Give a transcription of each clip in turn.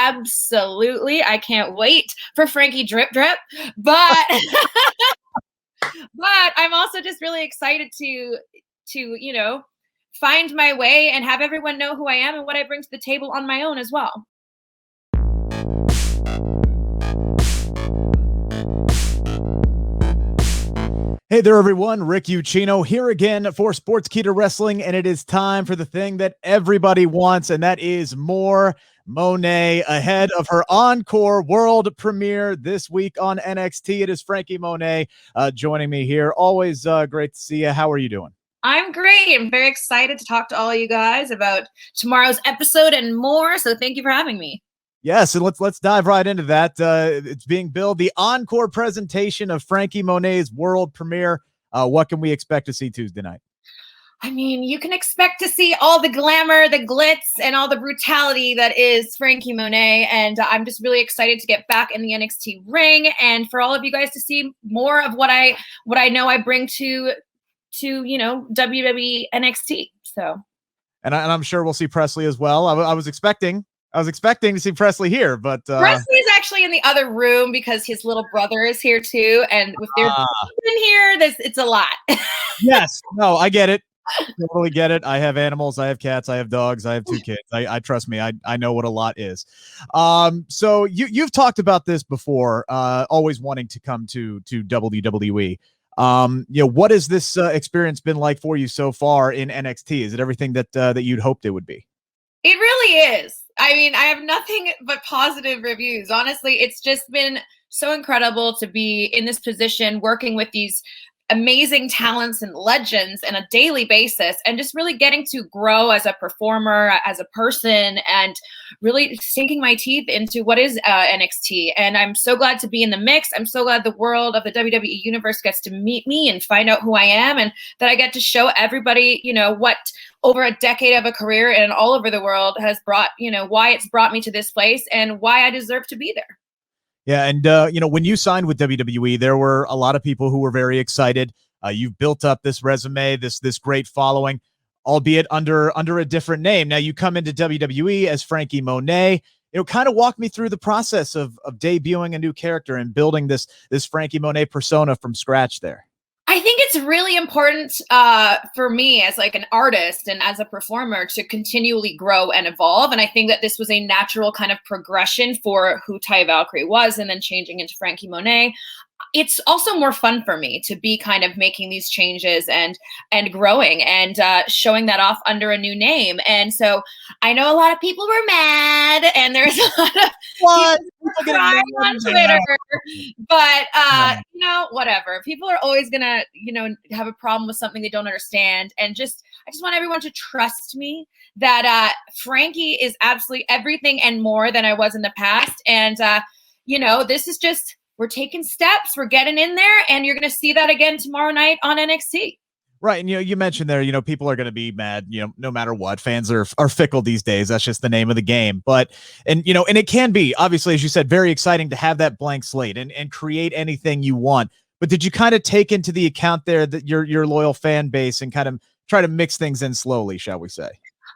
Absolutely. I can't wait for Franky Drip Drip. But but I'm also just really excited to find my way and have everyone know who I am and what I bring to the table on my own as well. Hey there, everyone. Rick Ucchino here again for Sportskeeda Wrestling, and it is time for the thing that everybody wants, and that is more Monet ahead of her Encore world premiere this week on NXT. It is Franky Monet joining me here. Always great to see you. How are you doing? I'm great. I'm very excited to talk to all you guys about tomorrow's episode and more, so thank you for having me. Yes, and let's dive right into that. It's being billed the Encore Presentation of Franky Monet's world premiere. What can we expect to see Tuesday night? I mean, you can expect to see all the glamour, the glitz, and all the brutality that is Franky Monet. And I'm just really excited to get back in the NXT ring and for all of you guys to see more of what I know I bring to WWE NXT. So, and I'm sure we'll see Presley as well. I was expecting to see Presley here, but Presley is actually in the other room because his little brother is here too, and with their in here, it's a lot. Yes, no, I get it. Totally get it. I have animals, I have cats, I have dogs, I have 2 kids. I trust me, I know what a lot is. So you've talked about this before, always wanting to come to WWE. What has this experience been like for you so far in NXT? Is it everything that you'd hoped it would be? It really is. I mean, I have nothing but positive reviews. Honestly, it's just been so incredible to be in this position, working with these amazing talents and legends on a daily basis, and just really getting to grow as a performer, as a person, and really sinking my teeth into what is NXT. And I'm so glad to be in the mix. I'm so glad the world of the WWE universe gets to meet me and find out who I am, and that I get to show everybody, what over a decade of a career and all over the world has brought, why it's brought me to this place and why I deserve to be there. Yeah, and when you signed with WWE, there were a lot of people who were very excited. You've built up this resume, this great following, albeit under a different name. Now you come into WWE as Franky Monet. Kind of walk me through the process of debuting a new character and building this Franky Monet persona from scratch there. I think it's really important for me as like an artist and as a performer to continually grow and evolve. And I think that this was a natural kind of progression for who Ty Valkyrie was, and then changing into Franky Monet. It's also more fun for me to be kind of making these changes and growing and showing that off under a new name. And so I know a lot of people were mad, and there's a lot of people crying on Twitter, but whatever. People are always gonna, have a problem with something they don't understand. And I just want everyone to trust me that Franky is absolutely everything and more than I was in the past. And this is just, we're taking steps, we're getting in there, and you're going to see that again tomorrow night on NXT. Right. And, you mentioned there, people are going to be mad, no matter what. Fans are fickle these days. That's just the name of the game. But, and it can be, obviously, as you said, very exciting to have that blank slate and create anything you want. But did you kind of take into the account there that your loyal fan base and kind of try to mix things in slowly, shall we say?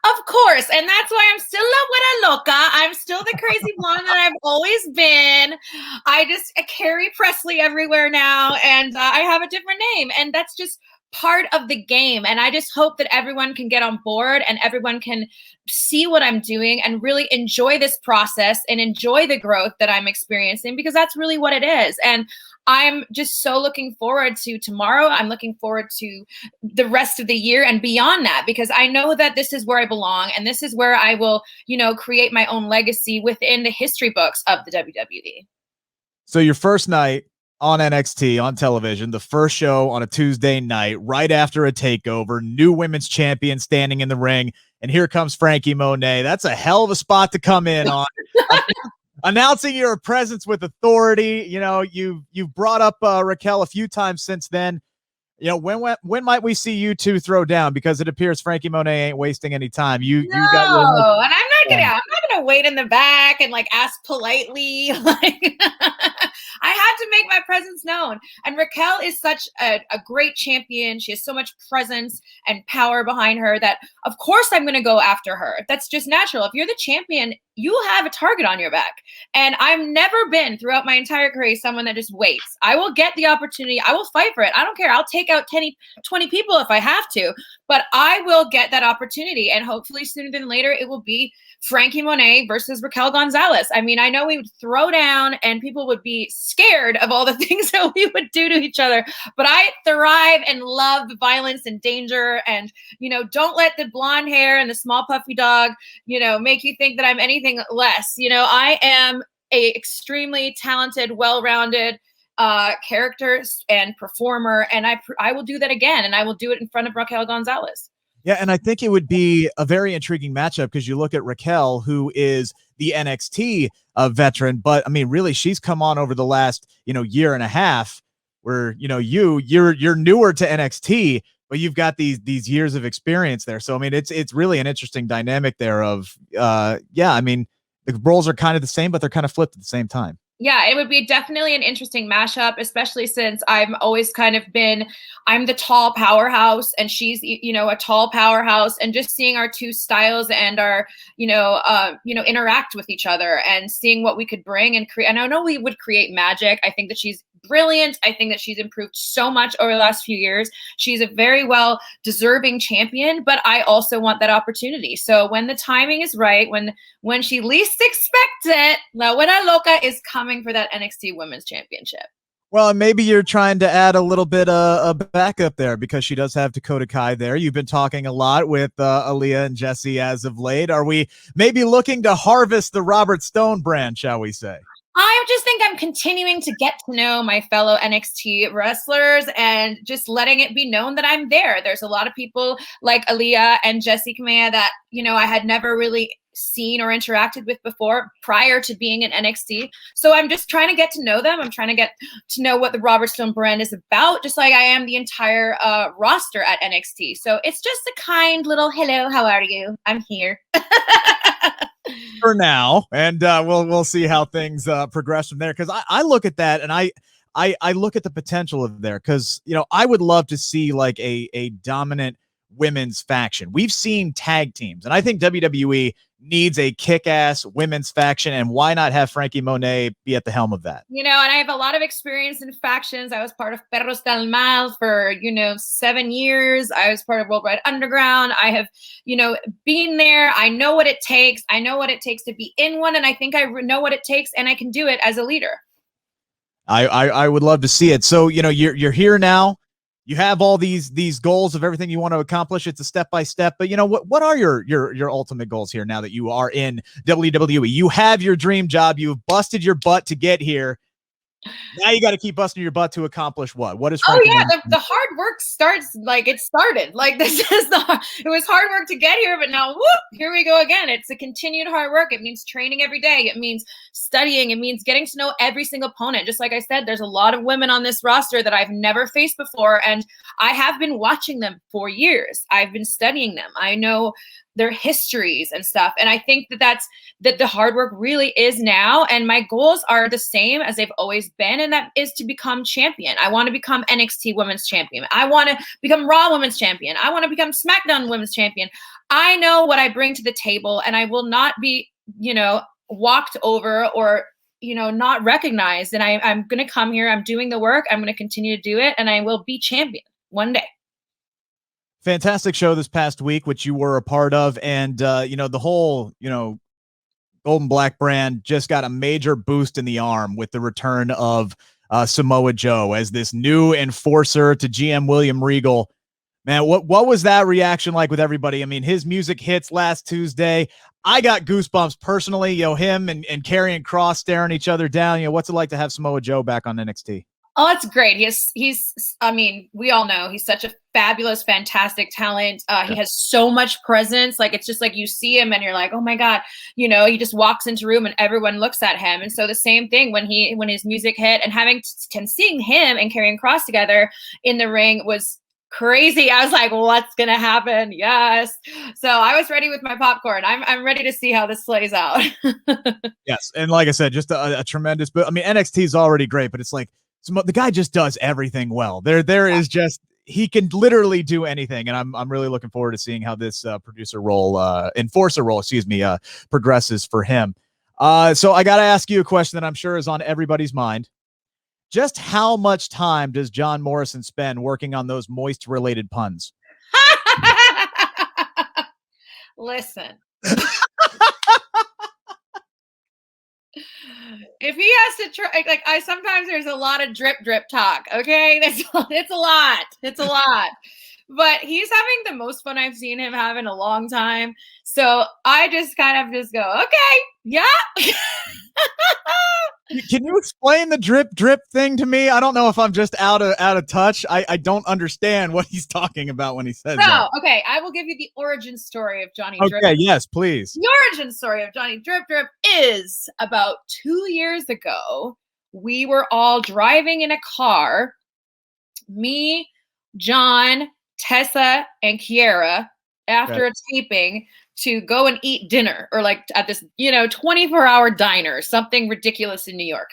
Of course. And that's why I'm still a Wera Loca. I'm still the crazy blonde that I've always been. I carry Presley everywhere now, and I have a different name. And that's just part of the game. And I just hope that everyone can get on board and everyone can see what I'm doing and really enjoy this process and enjoy the growth that I'm experiencing, because that's really what it is. And I'm just so looking forward to tomorrow. I'm looking forward to the rest of the year and beyond that, because I know that this is where I belong, and this is where I will, create my own legacy within the history books of the WWE. So your first night on NXT on television, the first show on a Tuesday night, right after a takeover, new women's champion standing in the ring, and here comes Franky Monet. That's a hell of a spot to come in on. Announcing your presence with authority. You've brought up Raquel a few times since then. When might we see you two throw down? Because it appears Franky Monet ain't wasting any time. You got and I'm not gonna wait in the back and ask politely. I had to make my presence known. And Raquel is such a great champion. She has so much presence and power behind her that, of course, I'm going to go after her. That's just natural. If you're the champion, you have a target on your back. And I've never been throughout my entire career someone that just waits. I will get the opportunity. I will fight for it. I don't care. I'll take out 20 people if I have to, but I will get that opportunity. And hopefully sooner than later, it will be Franky Monet versus Raquel Gonzalez. I mean, I know we would throw down and people would be scared of all the things that we would do to each other, but I thrive and love violence and danger. And, don't let the blonde hair and the small puffy dog, make you think that I'm anything less. I am a extremely talented, well-rounded character and performer, and I will do that again, and I will do it in front of Raquel Gonzalez. Yeah, and I think it would be a very intriguing matchup because you look at Raquel, who is the NXT veteran, but I mean, really, she's come on over the last year and a half, where you're newer to NXT, but you've got these years of experience there. So I mean, it's really an interesting dynamic there. Of I mean, the roles are kind of the same, but they're kind of flipped at the same time. Yeah, it would be definitely an interesting mashup, especially since I'm always I'm the tall powerhouse and she's, a tall powerhouse, and just seeing our two styles and our, interact with each other and seeing what we could bring and create. And I know we would create magic. I think that she's brilliant. I think that she's improved so much over the last few years. She's a very well deserving champion, but I also want that opportunity. So when the timing is right, when she least expects it, La Wera Loca is coming for that NXT Women's Championship. Well, maybe you're trying to add a little bit of a backup there because she does have Dakota Kai there. You've been talking a lot with Aaliyah and Jesse as of late. Are we maybe looking to harvest the Robert Stone brand, shall we say? I just think I'm continuing to get to know my fellow NXT wrestlers and just letting it be known that I'm there. There's a lot of people like Aaliyah and Jessie Kamea that, I had never really seen or interacted with before prior to being in NXT. So I'm just trying to get to know them. I'm trying to get to know what the Robert Stone brand is about, just like I am the entire roster at NXT. So it's just a kind little hello, how are you? I'm here. For now, and we'll see how things progress from there, because I look at that and I look at the potential of there, because I would love to see like a dominant women's faction. We've seen tag teams, and I think WWE needs a kick-ass women's faction, and why not have Franky Monet be at the helm of that? And I have a lot of experience in factions. I was part of Perros del Mal for 7 years. I was part of Worldwide Underground. I have been there. I know what it takes. I know what it takes to be in one, and I think I know what it takes, and I can do it as a leader. I would love to see it. So you're here now. You have all these goals of everything you want to accomplish. It's a step by step, but what are your ultimate goals here now that you are in WWE? You have your dream job. You've busted your butt to get here. Now you got to keep busting your butt to accomplish what? What is? The hard work starts like it started. Like this is it was hard work to get here, but now whoop, here we go again. It's a continued hard work. It means training every day. It means studying. It means getting to know every single opponent. Just like I said, there's a lot of women on this roster that I've never faced before, and I have been watching them for years. I've been studying them. I know their histories and stuff. And I think that the hard work really is now. And my goals are the same as they've always been. And that is to become champion. I want to become NXT Women's Champion. I want to become Raw Women's Champion. I want to become SmackDown Women's Champion. I know what I bring to the table, and I will not be, walked over or, not recognized. And I'm going to come here. I'm doing the work. I'm going to continue to do it. And I will be champion one day. Fantastic show this past week, which you were a part of. And, the whole, Golden Black brand just got a major boost in the arm with the return of Samoa Joe as this new enforcer to GM William Regal. Man, what was that reaction like with everybody? I mean, his music hits last Tuesday. I got goosebumps personally, him and Karrion Kross staring each other down. What's it like to have Samoa Joe back on NXT? Oh, it's great. I mean, we all know he's such a fabulous, fantastic talent. He has so much presence. Like, it's just like you see him and you're like, oh my God, he just walks into a room and everyone looks at him. And so the same thing when his music hit, and seeing him and Karrion Kross together in the ring was crazy. I was like, what's gonna happen? Yes. So I was ready with my popcorn. I'm ready to see how this plays out. Yes, and like I said, just a tremendous. But I mean, NXT is already great, but it's like the guy just does everything well. There is just he can literally do anything, and I'm really looking forward to seeing how this enforcer role, progresses for him. So I got to ask you a question that I'm sure is on everybody's mind. Just how much time does John Morrison spend working on those moist related puns? Listen. If he has to try, like I sometimes there's a lot of drip talk. Okay, it's a lot. It's a lot. But he's having the most fun I've seen him have in a long time. So I just kind of just go, okay, yeah. Can you explain the drip thing to me? I don't know if I'm just out of touch. I don't understand what he's talking about when he says that. Okay, I will give you the origin story of Johnny Drip. Okay, yes, please. The origin story of Johnny Drip is about 2 years ago. We were all driving in a car. Me, John, Tessa, and Kiera after a taping to go and eat dinner or like at this, 24-hour diner, something ridiculous in New York.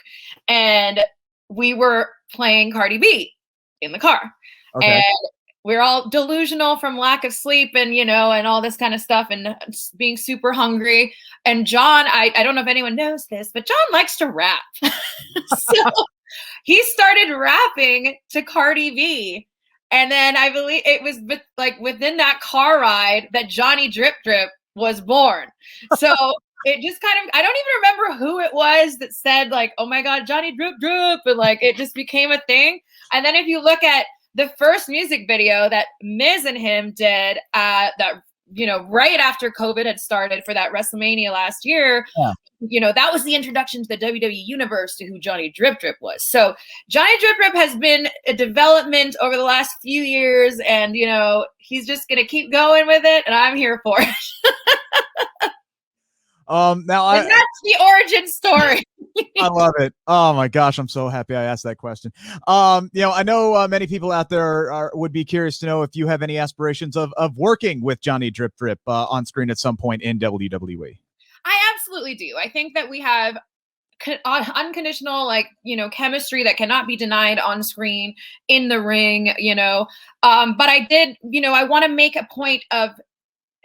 And we were playing Cardi B in the car. Okay. And we're all delusional from lack of sleep and, and all this kind of stuff and being super hungry. And John, I don't know if anyone knows this, but John likes to rap. So he started rapping to Cardi B. And then I believe it was like within that car ride that Johnny Drip was born. So it just kind of, I don't even remember who it was that said like, oh my God, Johnny Drip. And like, it just became a thing. And then if you look at the first music video that Miz and him did right after COVID had started for that WrestleMania last year, that was the introduction to the WWE universe to who Johnny Drip was. So Johnny Drip has been a development over the last few years and, he's just going to keep going with it and I'm here for it. And that's the origin story. I love it. Oh my gosh, I'm so happy I asked that question. I know many people out there would be curious to know if you have any aspirations of working with Johnny Drip on screen at some point in WWE. I absolutely do. I think that we have unconditional, chemistry that cannot be denied on screen, in the ring, but I did, I want to make a point of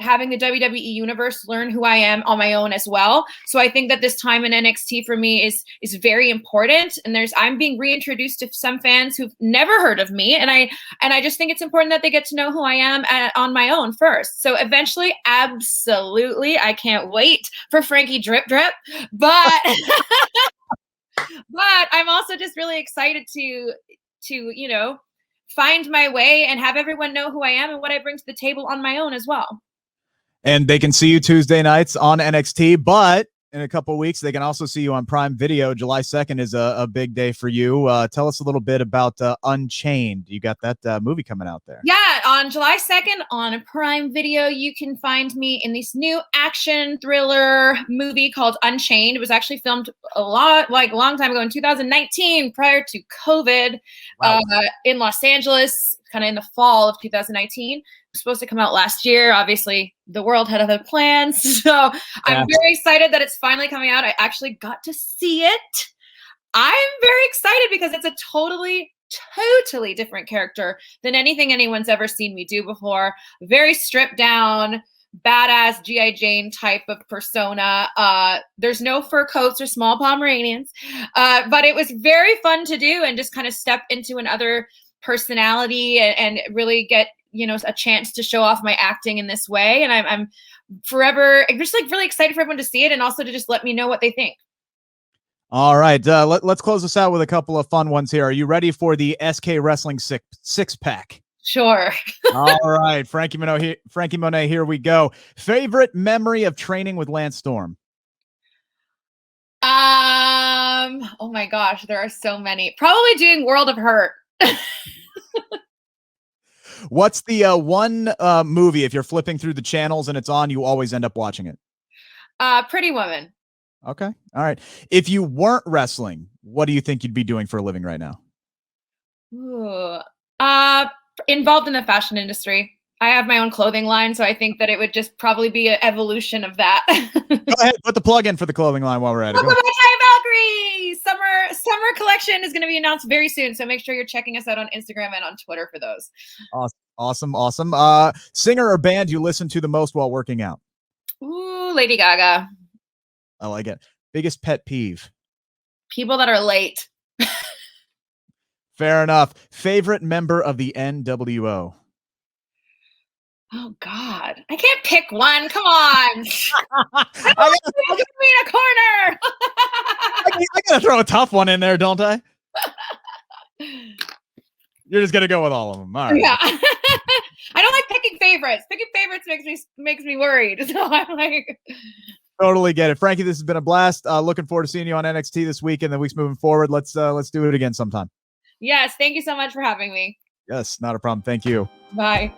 having the WWE universe learn who I am on my own as well. So I think that this time in NXT for me is very important. And I'm being reintroduced to some fans who've never heard of me. And I just think it's important that they get to know who I am on my own first. So eventually, absolutely, I can't wait for Franky Drip. But but I'm also just really excited to find my way and have everyone know who I am and what I bring to the table on my own as well. And they can see you Tuesday nights on NXT, but in a couple of weeks, they can also see you on Prime Video. July 2nd is a big day for you. Tell us a little bit about Unchained. You got that movie coming out there. Yeah, on July 2nd on Prime Video, you can find me in this new action thriller movie called Unchained. It was actually filmed a long time ago in 2019, prior to COVID. Wow. In Los Angeles, kind of in the fall of 2019. It was supposed to come out last year. Obviously, the world had other plans. So I'm very excited that it's finally coming out. I actually got to see it. I'm very excited because it's a totally different character than anything anyone's ever seen me do before. Very stripped down, badass G.I. Jane type of persona. There's no fur coats or small Pomeranians. But it was very fun to do and just kind of step into another personality and really get a chance to show off my acting in this way. And I'm forever just really excited for everyone to see it and also to just let me know what they think. All right, let's close this out with a couple of fun ones here. Are you ready for the SK Wrestling six pack? Sure. All right, Franky Monet, here we go. Favorite memory of training with Lance Storm? Oh my gosh, there are so many. Probably doing World of Hurt. What's the one movie, if you're flipping through the channels and it's on, you always end up watching it? Pretty Woman. Okay. All right. If you weren't wrestling, what do you think you'd be doing for a living right now? Ooh. Involved in the fashion industry. I have my own clothing line, so I think that it would just probably be an evolution of that. Go ahead, put the plug in for the clothing line while we're at it. Welcome to Valkyrie! Summer collection is going to be announced very soon, so make sure you're checking us out on Instagram and on Twitter for those. Awesome. Singer or band you listen to the most while working out? Ooh, Lady Gaga. I like it. Biggest pet peeve? People that are late. Fair enough. Favorite member of the NWO? Oh God, I can't pick one. Come on. I don't want to be in a corner. I gotta throw a tough one in there, don't I? You're just gonna go with all of them. All right. Yeah. I don't like picking favorites. Picking favorites makes me worried. So I'm like, totally get it. Franky, this has been a blast. Looking forward to seeing you on NXT this week and the weeks moving forward. Let's do it again sometime. Yes, thank you so much for having me. Yes, not a problem. Thank you. Bye.